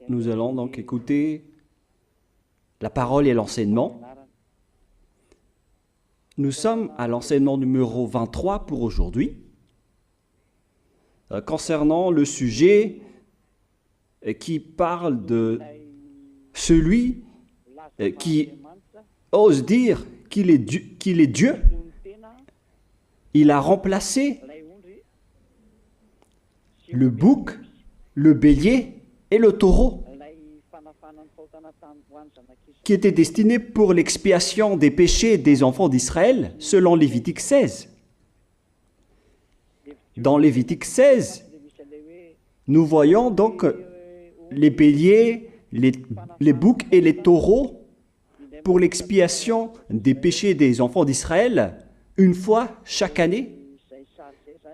Nous allons donc écouter la parole et l'enseignement. Nous sommes à l'enseignement numéro 23 pour aujourd'hui, concernant le sujet qui parle de celui qui ose dire qu'il est Dieu. Il a remplacé le bouc, le bélier et le taureau, qui étaient destinés pour l'expiation des péchés des enfants d'Israël, selon Lévitique 16. Dans Lévitique 16, nous voyons donc les béliers, les boucs et les taureaux pour l'expiation des péchés des enfants d'Israël, une fois chaque année.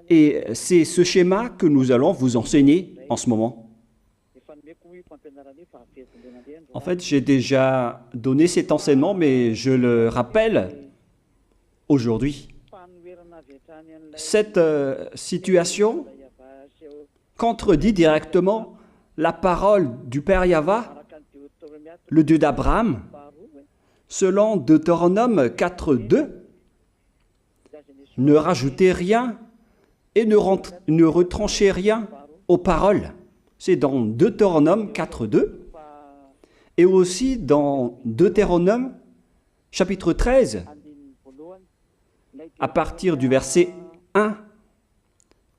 Et c'est ce schéma que nous allons vous enseigner en ce moment. En fait, j'ai déjà donné cet enseignement, mais je le rappelle aujourd'hui. Cette situation contredit directement la parole du Père Yahva, le Dieu d'Abraham, selon Deutéronome 4.2. Ne rajoutez rien et ne retranchez rien aux paroles. C'est dans Deutéronome 4.2 et aussi dans Deutéronome chapitre 13, à partir du verset 1,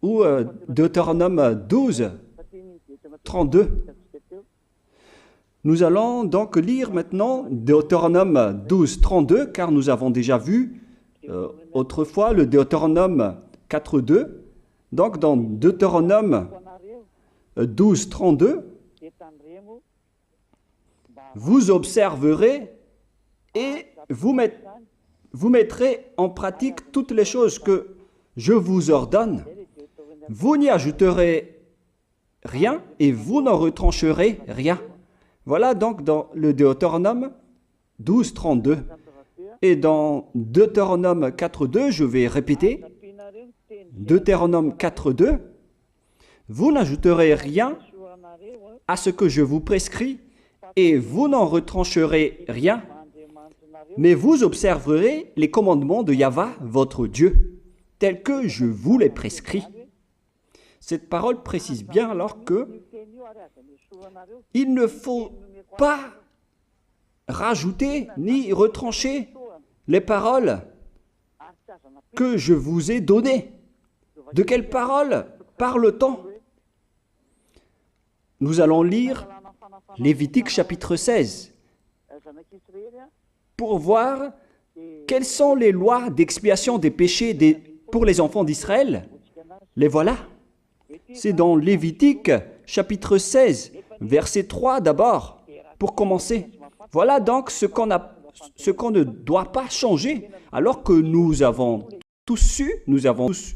ou Deutéronome 12, 32. Nous allons donc lire maintenant Deutéronome 12, 32, car nous avons déjà vu autrefois le Deutéronome 4.2. Donc dans Deutéronome 12, 32, vous observerez et vous mettrez en pratique toutes les choses que je vous ordonne. Vous n'y ajouterez rien et vous n'en retrancherez rien. Voilà donc dans le Deutéronome 12, 32. Et dans Deutéronome 4.2, je vais répéter, Deutéronome 4.2, vous n'ajouterez rien à ce que je vous prescris et vous n'en retrancherez rien, mais vous observerez les commandements de Yahva, votre Dieu, tels que je vous les prescris. Cette parole précise bien alors que il ne faut pas rajouter ni retrancher les paroles que je vous ai données. De quelles paroles parle-t-on? Nous allons lire Lévitique chapitre 16 pour voir quelles sont les lois d'expiation des péchés pour les enfants d'Israël. Les voilà. C'est dans Lévitique chapitre 16, verset 3 d'abord, pour commencer. Voilà donc ce qu'on ne doit pas changer, alors que nous avons tous su, nous avons tous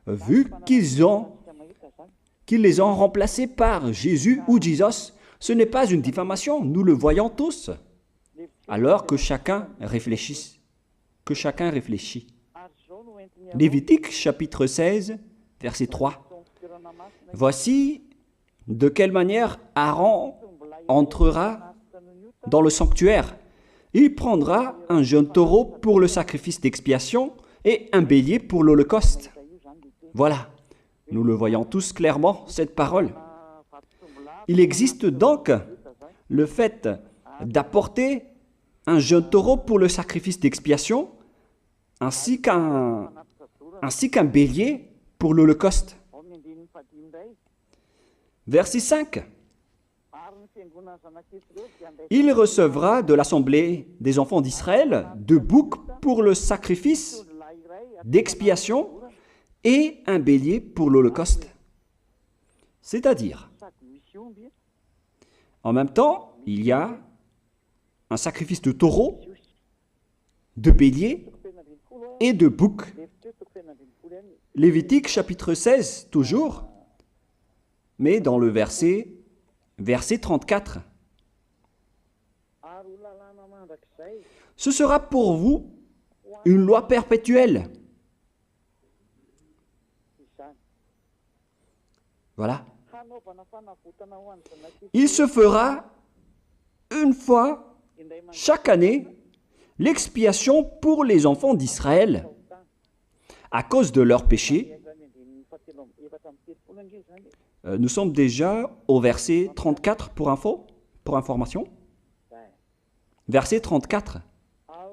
vu qu'ils les ont remplacés par Jésus ou Jesus. Ce n'est pas une diffamation, nous le voyons tous. Alors que chacun réfléchisse, Lévitique chapitre 16, verset 3. Voici de quelle manière Aaron entrera dans le sanctuaire. Il prendra un jeune taureau pour le sacrifice d'expiation et un bélier pour l'holocauste. Voilà, nous le voyons tous clairement, cette parole. Il existe donc le fait d'apporter un jeune taureau pour le sacrifice d'expiation, ainsi qu'un bélier pour l'holocauste. Verset 5. Il recevra de l'assemblée des enfants d'Israël 2 boucs pour le sacrifice d'expiation et un bélier pour l'holocauste. C'est-à-dire, en même temps, il y a un sacrifice de taureau, de bélier et de bouc. Lévitique chapitre 16, toujours, mais dans le verset 34. Ce sera pour vous une loi perpétuelle. Voilà. Il se fera une fois chaque année l'expiation pour les enfants d'Israël à cause de leurs péchés. Nous sommes déjà au verset 34 pour information. Verset 34.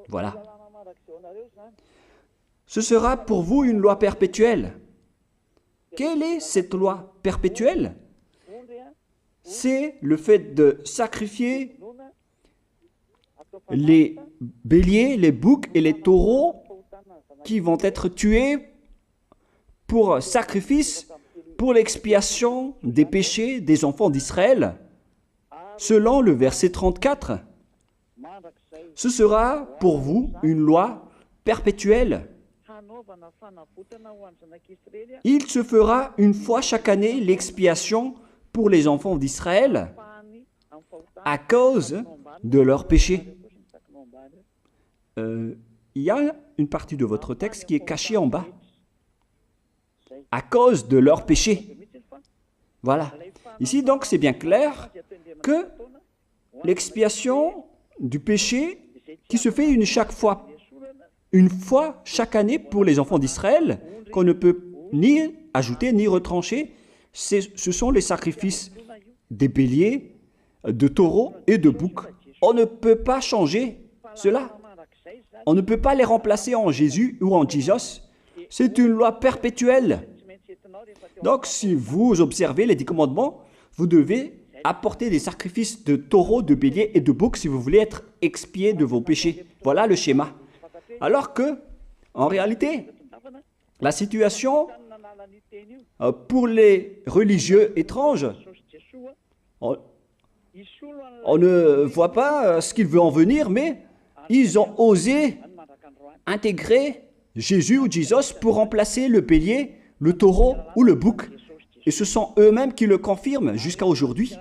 Voilà. Ce sera pour vous une loi perpétuelle. Quelle est cette loi perpétuelle? C'est le fait de sacrifier les béliers, les boucs et les taureaux qui vont être tués pour sacrifice, pour l'expiation des péchés des enfants d'Israël. Selon le verset 34, ce sera pour vous une loi perpétuelle. Il se fera une fois chaque année l'expiation pour les enfants d'Israël à cause de leurs péchés. Il y a une partie de votre texte qui est cachée en bas. À cause de leurs péchés. Voilà. Ici, donc, c'est bien clair que l'expiation du péché qui se fait une fois chaque année pour les enfants d'Israël, qu'on ne peut ni ajouter ni retrancher, ce sont les sacrifices des béliers, de taureaux et de boucs. On ne peut pas changer cela. On ne peut pas les remplacer en Jésus ou en Jesus. C'est une loi perpétuelle. Donc, si vous observez les 10 commandements, vous devez apporter des sacrifices de taureaux, de béliers et de boucs si vous voulez être expié de vos péchés. Voilà le schéma. Alors que, en réalité, la situation pour les religieux étranges, on ne voit pas ce qu'il veut en venir, mais ils ont osé intégrer Jésus ou Jesus pour remplacer le bélier, le taureau ou le bouc. Et ce sont eux-mêmes qui le confirment jusqu'à aujourd'hui.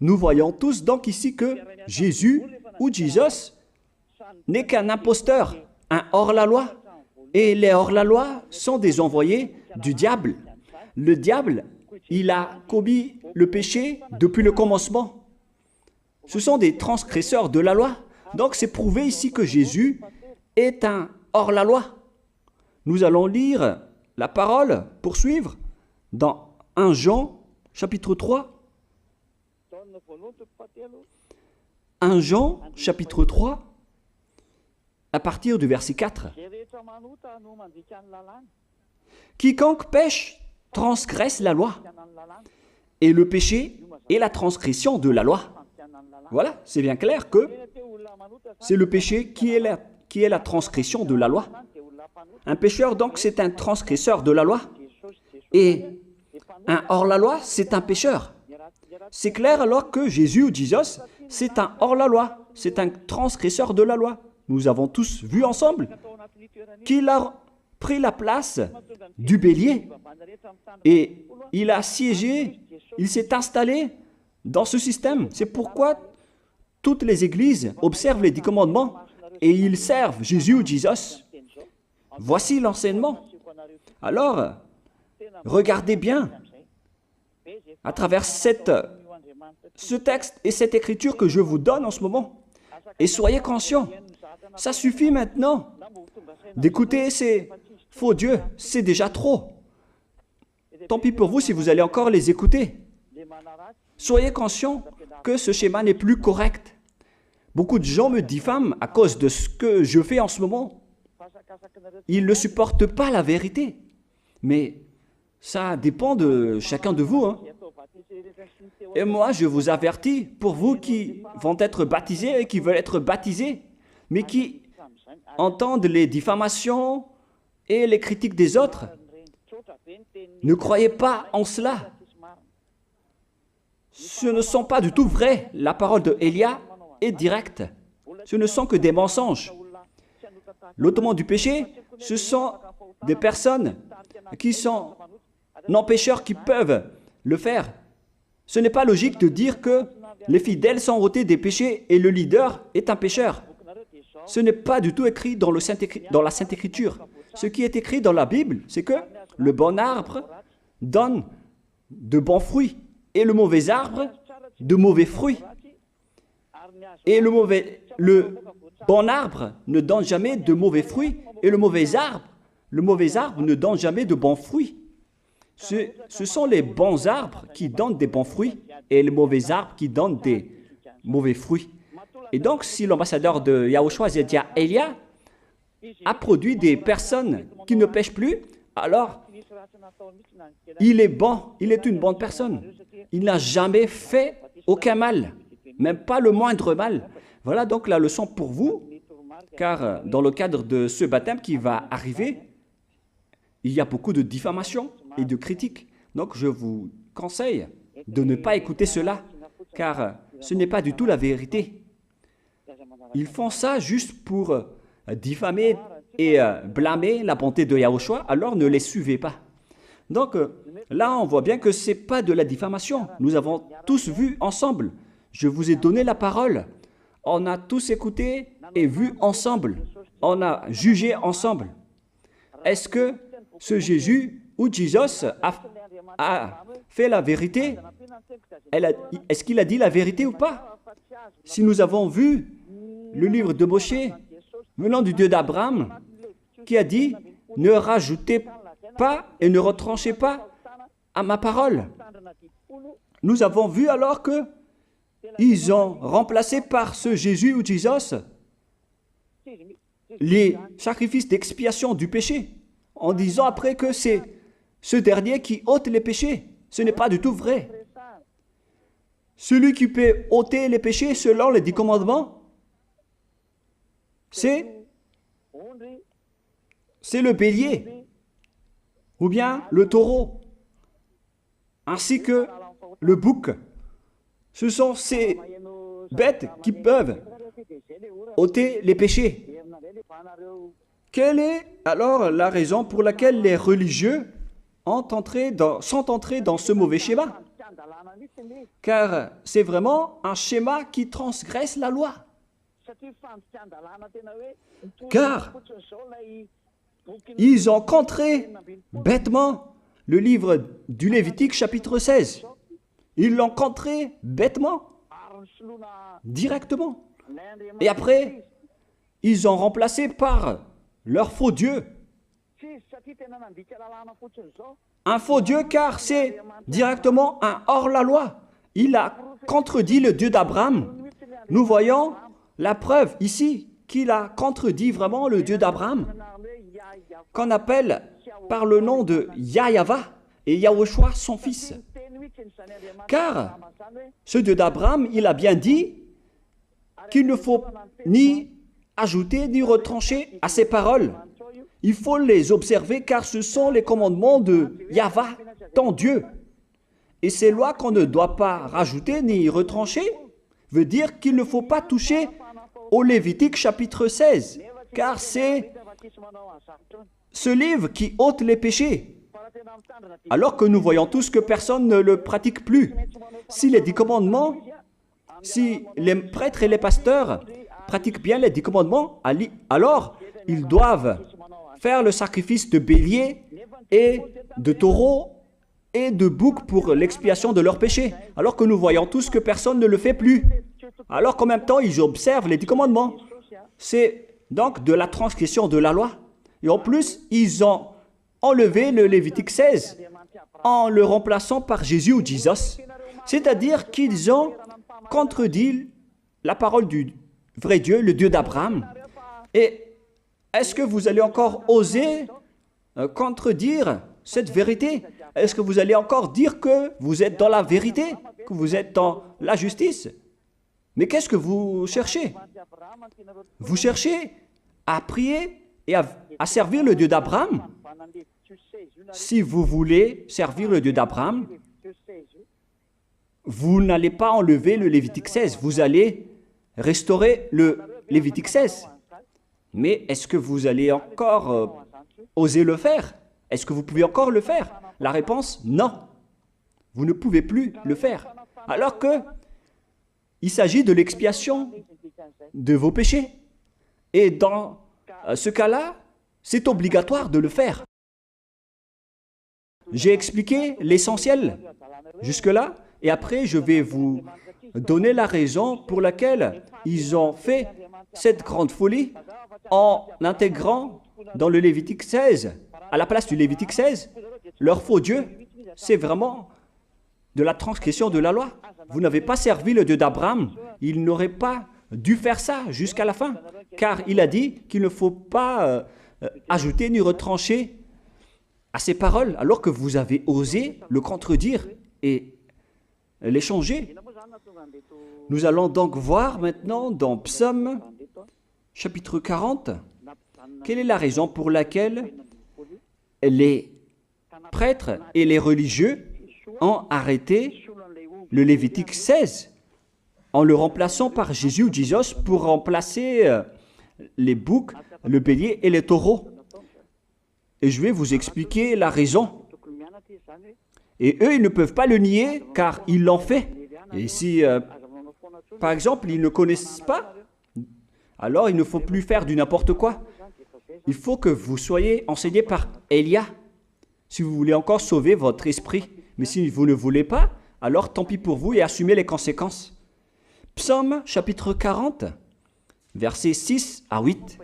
Nous voyons tous donc ici que Jésus ou Jesus n'est qu'un imposteur, un hors-la-loi. Et les hors-la-loi sont des envoyés du diable. Le diable, il a commis le péché depuis le commencement. Ce sont des transgresseurs de la loi. Donc c'est prouvé ici que Jésus est un hors-la-loi. Nous allons lire la parole, poursuivre, dans 1 Jean, chapitre 3. 1 Jean, chapitre 3, à partir du verset 4. Quiconque pêche transgresse la loi, et le péché est la transgression de la loi. Voilà, c'est bien clair que c'est le péché qui est la transgression de la loi. Un pécheur, donc, c'est un transgresseur de la loi. Et un hors-la-loi, c'est un pécheur. C'est clair alors que Jésus ou Jesus, c'est un hors-la-loi, c'est un transgresseur de la loi. Nous avons tous vu ensemble qu'il a pris la place du bélier et il a siégé, il s'est installé dans ce système. C'est pourquoi toutes les églises observent les 10 commandements et ils servent Jésus ou Jesus. Voici l'enseignement. Alors, regardez bien à travers ce texte et cette écriture que je vous donne en ce moment. Et soyez conscients, ça suffit maintenant d'écouter ces faux dieux, c'est déjà trop. Tant pis pour vous si vous allez encore les écouter. Soyez conscients que ce schéma n'est plus correct. Beaucoup de gens me diffament à cause de ce que je fais en ce moment. Ils ne supportent pas la vérité. Mais ça dépend de chacun de vous. Et moi, je vous avertis, pour vous qui vont être baptisés et qui veulent être baptisés, mais qui entendent les diffamations et les critiques des autres, ne croyez pas en cela. Ce ne sont pas du tout vrai. La parole de Élia est directe. Ce ne sont que des mensonges. L'ôtement du péché, ce sont des personnes qui sont non-pécheurs qui peuvent le faire. Ce n'est pas logique de dire que les fidèles sont ôtés des péchés et le leader est un pécheur. Ce n'est pas du tout écrit dans la Sainte Écriture. Ce qui est écrit dans la Bible, c'est que le bon arbre donne de bons fruits et le mauvais arbre de mauvais fruits. Et le bon arbre ne donne jamais de mauvais fruits, et le mauvais arbre ne donne jamais de bons fruits. Ce sont les bons arbres qui donnent des bons fruits, et les mauvais arbres qui donnent des mauvais fruits. Et donc, si l'ambassadeur de Yahushua, Zedia Elia, a produit des personnes qui ne pêchent plus, alors il est bon, il est une bonne personne. Il n'a jamais fait aucun mal, même pas le moindre mal. Voilà donc la leçon pour vous, car dans le cadre de ce baptême qui va arriver, il y a beaucoup de diffamation et de critiques. Donc je vous conseille de ne pas écouter cela, car ce n'est pas du tout la vérité. Ils font ça juste pour diffamer et blâmer la bonté de Yahushua, alors ne les suivez pas. Donc là, on voit bien que ce n'est pas de la diffamation. Nous avons tous vu ensemble. Je vous ai donné la parole. On a tous écouté et vu ensemble. On a jugé ensemble. Est-ce que ce Jésus ou Jésus a fait la vérité? Est-ce qu'il a dit la vérité ou pas? Si nous avons vu le livre de Moshe venant du Dieu d'Abraham qui a dit « Ne rajoutez pas et ne retranchez pas à ma parole ». Nous avons vu alors que ils ont remplacé par ce Jésus ou Jésus les sacrifices d'expiation du péché, en disant après que c'est ce dernier qui ôte les péchés. Ce n'est pas du tout vrai. Celui qui peut ôter les péchés selon les 10 commandements, c'est le bélier, ou bien le taureau, ainsi que le bouc. Ce sont ces bêtes qui peuvent ôter les péchés. Quelle est alors la raison pour laquelle les religieux sont entrés dans ce mauvais schéma? Car c'est vraiment un schéma qui transgresse la loi. Car ils ont contré bêtement le livre du Lévitique chapitre 16. Ils l'ont contré bêtement, directement. Et après, ils ont remplacé par leur faux Dieu. Un faux Dieu car c'est directement un hors-la-loi. Il a contredit le Dieu d'Abraham. Nous voyons la preuve ici qu'il a contredit vraiment le Dieu d'Abraham, qu'on appelle par le nom de Yahweh et Yahushua son fils. Car ce Dieu d'Abraham, il a bien dit qu'il ne faut ni ajouter ni retrancher à ses paroles. Il faut les observer car ce sont les commandements de Yahweh, ton Dieu. Et ces lois qu'on ne doit pas rajouter ni retrancher veut dire qu'il ne faut pas toucher au Lévitique chapitre 16, car c'est ce livre qui ôte les péchés. Alors que nous voyons tous que personne ne le pratique plus. Si les 10 commandements, si les prêtres et les pasteurs pratiquent bien les 10 commandements, alors ils doivent faire le sacrifice de bélier et de taureau et de bouc pour l'expiation de leurs péchés. Alors que nous voyons tous que personne ne le fait plus. Alors qu'en même temps, ils observent les 10 commandements. C'est donc de la transgression de la loi. Et en plus, ils ont enlevé le Lévitique 16 en le remplaçant par Jésus ou Jésus. C'est-à-dire qu'ils ont contredit la parole du vrai Dieu, le Dieu d'Abraham. Et est-ce que vous allez encore oser contredire cette vérité? Est-ce que vous allez encore dire que vous êtes dans la vérité, que vous êtes dans la justice? Mais qu'est-ce que vous cherchez? Vous cherchez à prier et à servir le Dieu d'Abraham. Si vous voulez servir le Dieu d'Abraham, vous n'allez pas enlever le Lévitique 16, vous allez restaurer le Lévitique 16. Mais est-ce que vous allez encore oser le faire? Est-ce que vous pouvez encore le faire? La réponse, non. Vous ne pouvez plus le faire. Alors que il s'agit de l'expiation de vos péchés. Et dans ce cas-là, c'est obligatoire de le faire. J'ai expliqué l'essentiel jusque-là et après je vais vous donner la raison pour laquelle ils ont fait cette grande folie en intégrant dans le Lévitique 16, à la place du Lévitique 16, leur faux Dieu. C'est vraiment de la transgression de la loi. Vous n'avez pas servi le Dieu d'Abraham. Il n'aurait pas dû faire ça jusqu'à la fin, car il a dit qu'il ne faut pas ajouter ni retrancher à ses paroles, alors que vous avez osé le contredire et les changer. Nous allons donc voir maintenant dans Psaume chapitre 40, quelle est la raison pour laquelle les prêtres et les religieux ont arrêté le Lévitique 16 en le remplaçant par Jésus ou Jesus pour remplacer les boucs, le bélier et les taureaux. Et je vais vous expliquer la raison. Et eux, ils ne peuvent pas le nier car ils l'ont fait. Et si, par exemple, ils ne connaissent pas, alors il ne faut plus faire du n'importe quoi. Il faut que vous soyez enseigné par Élia, si vous voulez encore sauver votre esprit. Mais si vous ne voulez pas, alors tant pis pour vous et assumez les conséquences. Psaume chapitre 40, versets 6 à 8.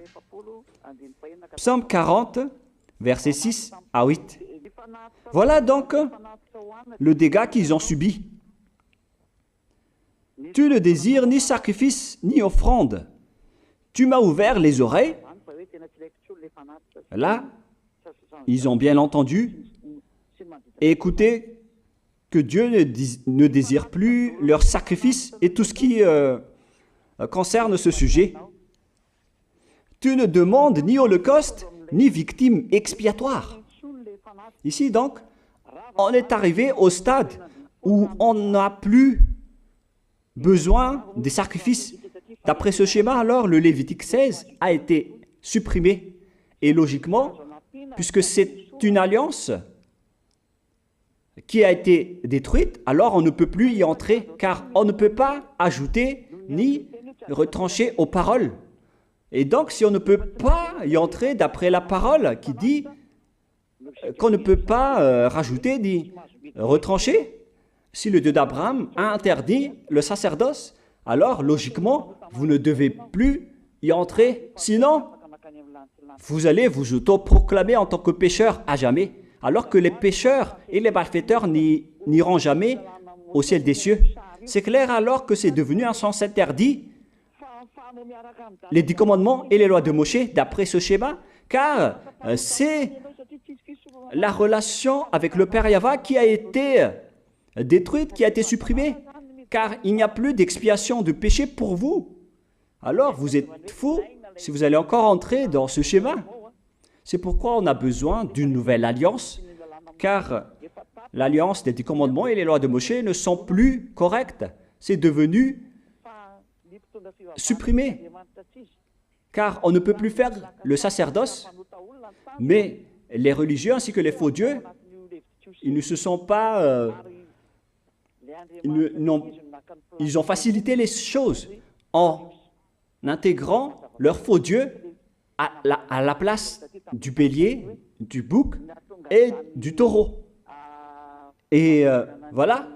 Psaume 40, versets 6 à 8. Voilà donc le dégât qu'ils ont subi. Tu ne désires ni sacrifice ni offrande. Tu m'as ouvert les oreilles. Là, ils ont bien entendu et écouté que Dieu ne désire plus leur sacrifice et tout ce qui concerne ce sujet. Tu ne demandes ni holocauste, ni victime expiatoire. Ici donc, on est arrivé au stade où on n'a plus besoin des sacrifices. D'après ce schéma, alors, le Lévitique 16 a été supprimé. Et logiquement, puisque c'est une alliance qui a été détruite, alors on ne peut plus y entrer, car on ne peut pas ajouter ni retrancher aux paroles. Et donc, si on ne peut pas y entrer d'après la parole qui dit qu'on ne peut pas rajouter ni retrancher, si le Dieu d'Abraham a interdit le sacerdoce, alors logiquement, vous ne devez plus y entrer. Sinon, vous allez vous autoproclamer en tant que pécheur à jamais, alors que les pécheurs et les malfaiteurs n'iront jamais au ciel des cieux. C'est clair alors que c'est devenu un sens interdit, les 10 commandements et les lois de Moïse, d'après ce schéma, car c'est la relation avec le Père Yahva qui a été détruite, qui a été supprimée, car il n'y a plus d'expiation de péché pour vous. Alors vous êtes fous si vous allez encore entrer dans ce schéma. C'est pourquoi on a besoin d'une nouvelle alliance, car l'alliance des 10 commandements et les lois de Moïse ne sont plus correctes. C'est devenu supprimé, car on ne peut plus faire le sacerdoce, mais les religieux ainsi que les faux dieux, ils ne se sont pas... ils ont facilité les choses en intégrant leur faux dieu à la place du bélier, du bouc et du taureau. Et voilà,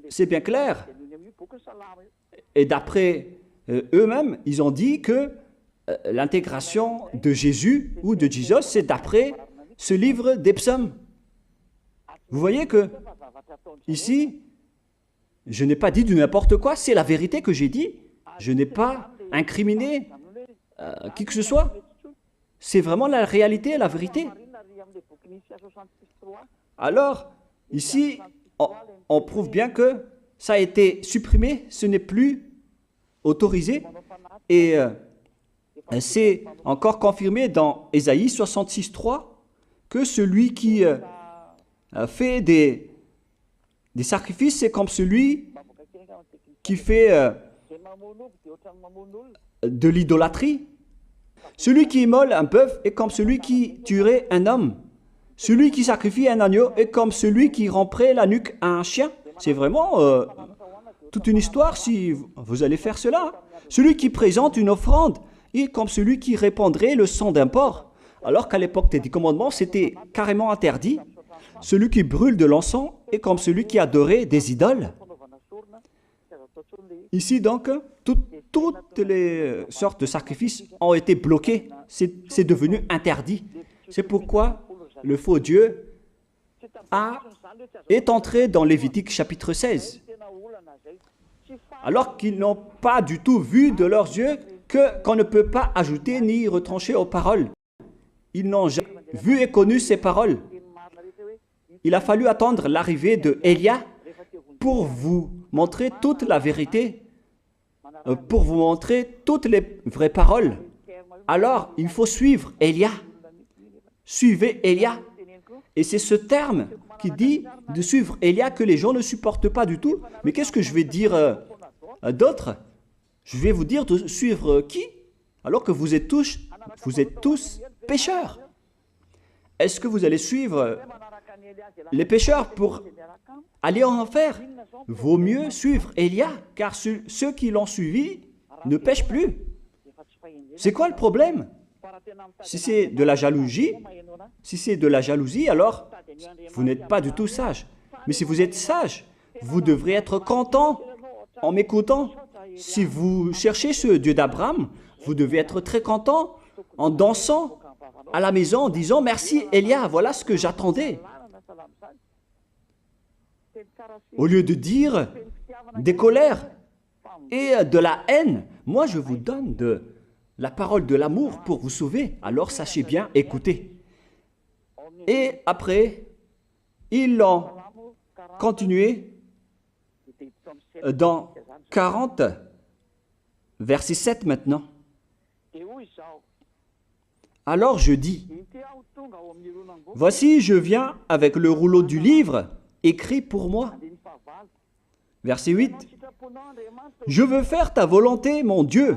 c'est bien clair. Et d'après eux-mêmes, ils ont dit que l'intégration de Jésus ou de Jesus, c'est d'après ce livre des psaumes. Vous voyez que ici, je n'ai pas dit du n'importe quoi, c'est la vérité que j'ai dit. Je n'ai pas incriminé qui que ce soit. C'est vraiment la réalité, la vérité. Alors, ici, on prouve bien que ça a été supprimé, ce n'est plus autorisé. Et c'est encore confirmé dans Ésaïe 66.3 que celui qui fait des sacrifices, c'est comme celui qui fait de l'idolâtrie. Celui qui immole un bœuf est comme celui qui tuerait un homme. Celui qui sacrifie un agneau est comme celui qui romperait la nuque à un chien. C'est vraiment toute une histoire si vous allez faire cela. Celui qui présente une offrande est comme celui qui répandrait le sang d'un porc. Alors qu'à l'époque des 10 commandements, c'était carrément interdit. Celui qui brûle de l'encens est comme celui qui adorait des idoles. Ici donc, toutes les sortes de sacrifices ont été bloqués. C'est devenu interdit. C'est pourquoi le faux Dieu est entré dans Lévitique chapitre 16. Alors qu'ils n'ont pas du tout vu de leurs yeux qu'on ne peut pas ajouter ni retrancher aux paroles. Ils n'ont jamais vu et connu ces paroles. Il a fallu attendre l'arrivée de Élia pour vous montrer toute la vérité, pour vous montrer toutes les vraies paroles. Alors, il faut suivre Élia. Suivez Élia. Et c'est ce terme qui dit de suivre Élia que les gens ne supportent pas du tout. Mais qu'est-ce que je vais dire d'autre? Je vais vous dire de suivre qui? Alors que vous êtes tous pécheurs. Est-ce que vous allez suivre les pécheurs pour aller en enfer? Vaut mieux suivre Élia, car ceux qui l'ont suivi ne pêchent plus. C'est quoi le problème? Si c'est de la jalousie, alors vous n'êtes pas du tout sage. Mais si vous êtes sage, vous devrez être content en m'écoutant. Si vous cherchez ce Dieu d'Abraham, vous devez être très content en dansant à la maison en disant « Merci Élia, voilà ce que j'attendais ». Au lieu de dire des colères et de la haine, moi je vous donne de la parole de l'amour pour vous sauver. Alors sachez bien écouter. Et après, ils l'ont continué dans 40, verset 7 maintenant. Alors je dis, voici je viens avec le rouleau du livre écrit pour moi. Verset 8, je veux faire ta volonté, mon Dieu,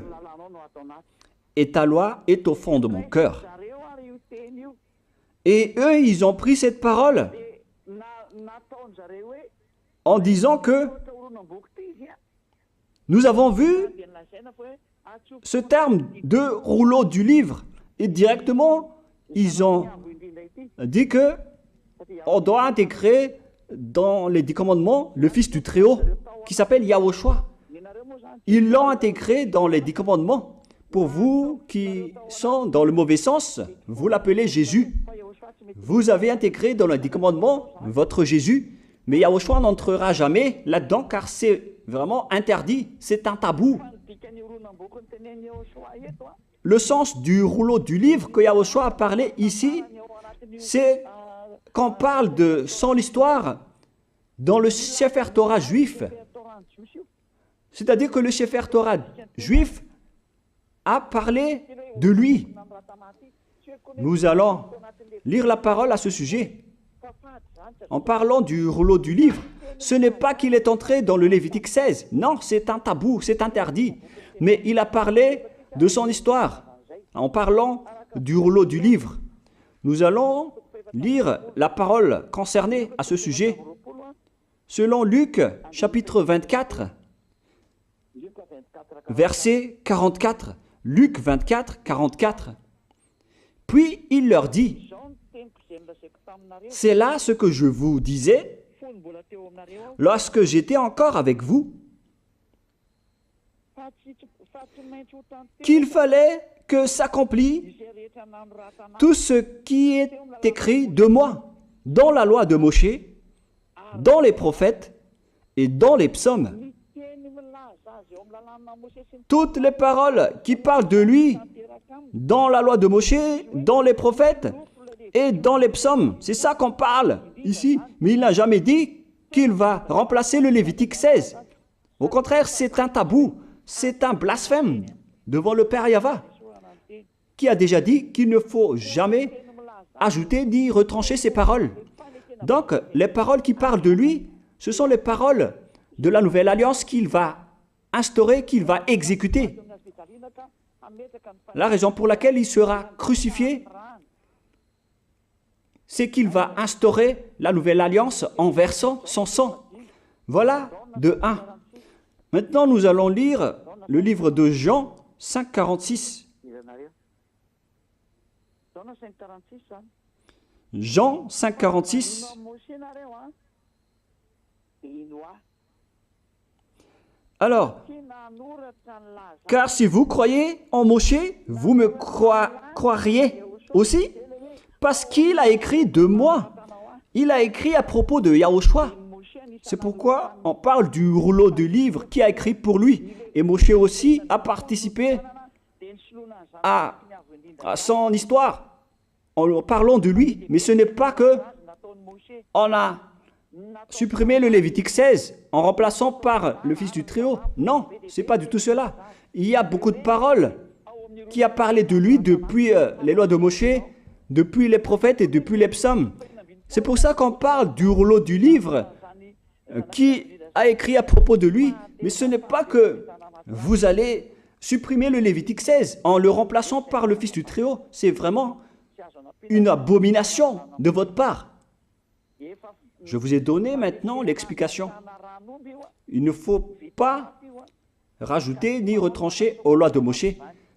et ta loi est au fond de mon cœur. Et eux, ils ont pris cette parole en disant que nous avons vu ce terme de rouleau du livre et directement, ils ont dit que on doit intégrer dans les 10 commandements le Fils du Très-Haut qui s'appelle Yahushua. Ils l'ont intégré dans les 10 commandements. Pour vous qui sont dans le mauvais sens, vous l'appelez Jésus. Vous avez intégré dans les 10 commandements votre Jésus, mais Yahushua n'entrera jamais là-dedans car c'est vraiment interdit, c'est un tabou. Le sens du rouleau du livre que Yahushua a parlé ici, c'est qu'on parle de son histoire dans le Sefer Torah juif. C'est-à-dire que le Sefer Torah juif a parlé de lui. Nous allons lire la parole à ce sujet. En parlant du rouleau du livre, ce n'est pas qu'il est entré dans le Lévitique 16. Non, c'est un tabou, c'est interdit. Mais il a parlé de son histoire. En parlant du rouleau du livre, nous allons lire la parole concernée à ce sujet. Selon Luc, chapitre 24, verset 44. Luc 24, 44. Puis il leur dit, « C'est là ce que je vous disais lorsque j'étais encore avec vous, qu'il fallait que s'accomplisse tout ce qui est écrit de moi dans la loi de Moïse, dans les prophètes et dans les psaumes. » Toutes les paroles qui parlent de lui dans la loi de Moïse, dans les prophètes et dans les psaumes. C'est ça qu'on parle ici. Mais il n'a jamais dit qu'il va remplacer le Lévitique 16. Au contraire, c'est un tabou, c'est un blasphème devant le Père Yahva, qui a déjà dit qu'il ne faut jamais ajouter ni retrancher ses paroles. Donc, les paroles qui parlent de lui, ce sont les paroles de la nouvelle alliance qu'il va instaurer, qu'il va exécuter. La raison pour laquelle il sera crucifié, c'est qu'il va instaurer la nouvelle alliance en versant son sang. Voilà de 1. Maintenant, nous allons lire le livre de Jean 5,46. Jean 5, 46. Alors, car si vous croyez en Moshe, vous me croiriez aussi, parce qu'il a écrit de moi. Il a écrit à propos de Yahushua. C'est pourquoi on parle du rouleau de livre qui a écrit pour lui. Et Moshe aussi a participé à son histoire en parlant de lui. Mais ce n'est pas que on a supprimé le Lévitique 16 en remplaçant par le Fils du Très-Haut. Non, ce n'est pas du tout cela. Il y a beaucoup de paroles qui a parlé de lui depuis les lois de Moshe, depuis les prophètes et depuis les psaumes. C'est pour ça qu'on parle du rouleau du livre qui a écrit à propos de lui. Mais ce n'est pas que vous allez supprimer le Lévitique 16 en le remplaçant par le Fils du Très-Haut. C'est vraiment une abomination de votre part. Je vous ai donné maintenant l'explication. Il ne faut pas rajouter ni retrancher aux lois de Moshe.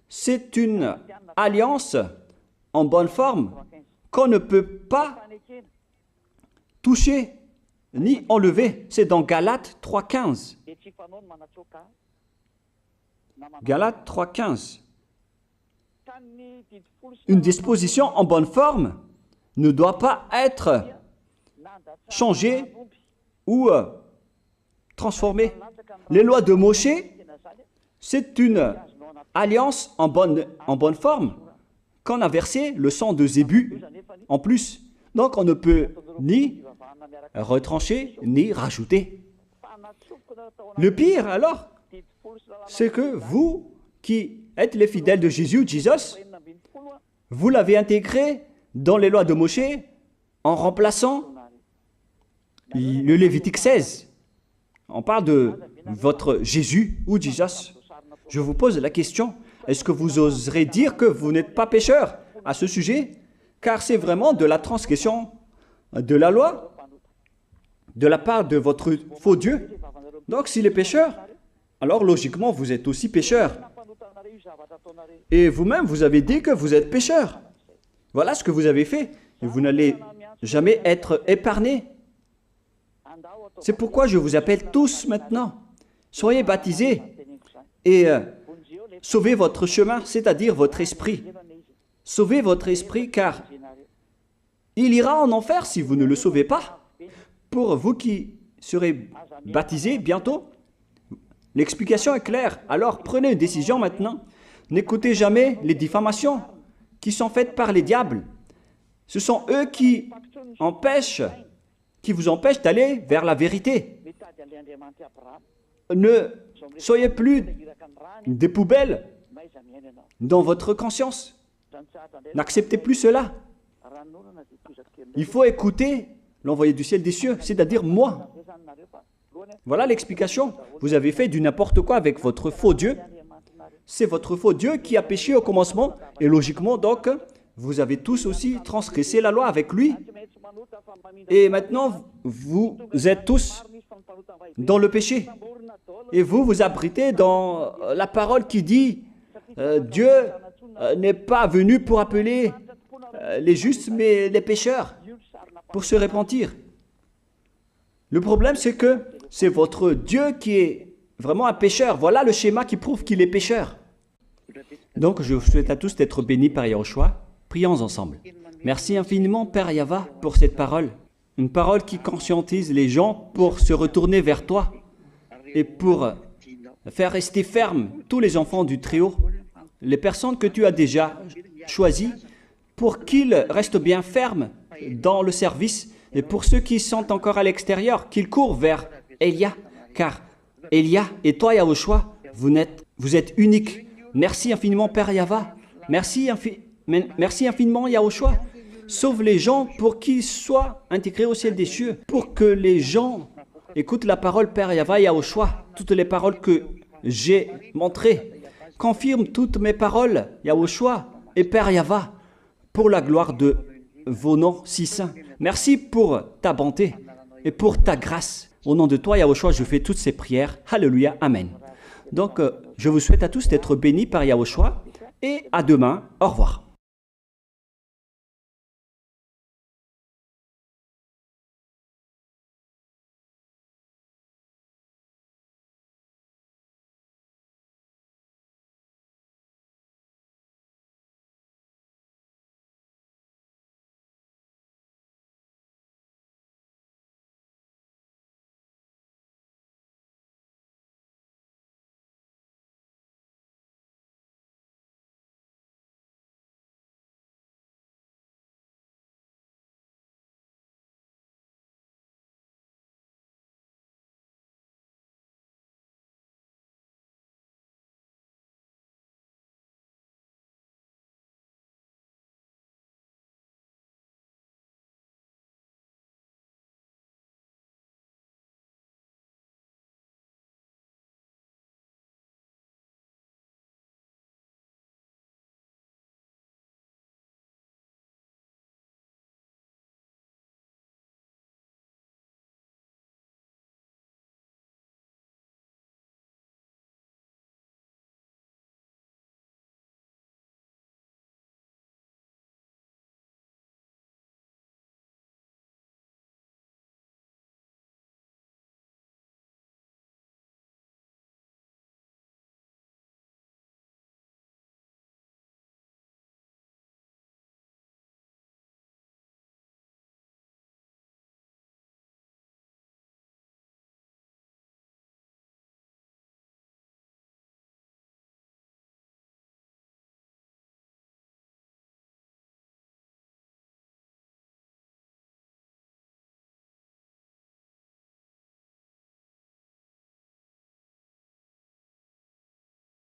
C'est une alliance en bonne forme qu'on ne peut pas toucher ni enlever. C'est dans Galates 3,15. Galates 3,15. Une disposition en bonne forme ne doit pas être changée ou transformée. Les lois de Moshe, c'est une alliance en bonne forme qu'on a versé le sang de Zébu en plus. Donc on ne peut ni retrancher ni rajouter. Le pire alors, c'est que vous qui êtes les fidèles de Jésus, vous l'avez intégré dans les lois de Moshe en remplaçant le Lévitique 16. On parle de votre Jésus ou Jesus. Je vous pose la question, est-ce que vous oserez dire que vous n'êtes pas pécheur à ce sujet? Car c'est vraiment de la transgression de la loi de la part de votre faux Dieu. Donc s'il est pécheur, alors logiquement vous êtes aussi pécheur. Et vous-même, vous avez dit que vous êtes pécheur. Voilà ce que vous avez fait. Et vous n'allez jamais être épargné. C'est pourquoi je vous appelle tous maintenant. Soyez baptisés et sauvez votre chemin, c'est-à-dire votre esprit. Sauvez votre esprit car il ira en enfer si vous ne le sauvez pas. Pour vous qui serez baptisés bientôt, l'explication est claire. Alors prenez une décision maintenant. N'écoutez jamais les diffamations qui sont faites par les diables. Ce sont eux qui vous empêchent d'aller vers la vérité. Ne soyez plus des poubelles dans votre conscience. N'acceptez plus cela. Il faut écouter l'envoyé du ciel des cieux, c'est-à-dire moi. Voilà l'explication. Vous avez fait du n'importe quoi avec votre faux Dieu. C'est votre faux Dieu qui a péché au commencement. Et logiquement, donc, vous avez tous aussi transgressé la loi avec lui. Et maintenant, vous êtes tous dans le péché. Et vous vous abritez dans la parole qui dit Dieu n'est pas venu pour appeler les justes, mais les pécheurs, pour se repentir. Le problème, c'est que c'est votre Dieu qui est vraiment un pécheur. Voilà le schéma qui prouve qu'il est pécheur. Donc, je vous souhaite à tous d'être bénis par Yahushua. Prions ensemble. Merci infiniment, Père Yahva, pour cette parole. Une parole qui conscientise les gens pour se retourner vers toi et pour faire rester fermes tous les enfants du Très-Haut, les personnes que tu as déjà choisies, pour qu'ils restent bien fermes dans le service, et pour ceux qui sont encore à l'extérieur, qu'ils courent vers Elia, car Elia et toi, Yahushua, vous êtes uniques. Merci infiniment, Père Yahva. Merci infiniment, Yahushua. Sauve les gens pour qu'ils soient intégrés au ciel des cieux, pour que les gens écoutent la parole, Père Yahva, Yahushua, toutes les paroles que j'ai montrées. Confirme toutes mes paroles, Yahushua et Père Yahva, pour la gloire de vos noms si saints. Merci pour ta bonté et pour ta grâce. Au nom de toi, Yahushua, je fais toutes ces prières. Alléluia, Amen. Donc, je vous souhaite à tous d'être bénis par Yahushua et à demain. Au revoir.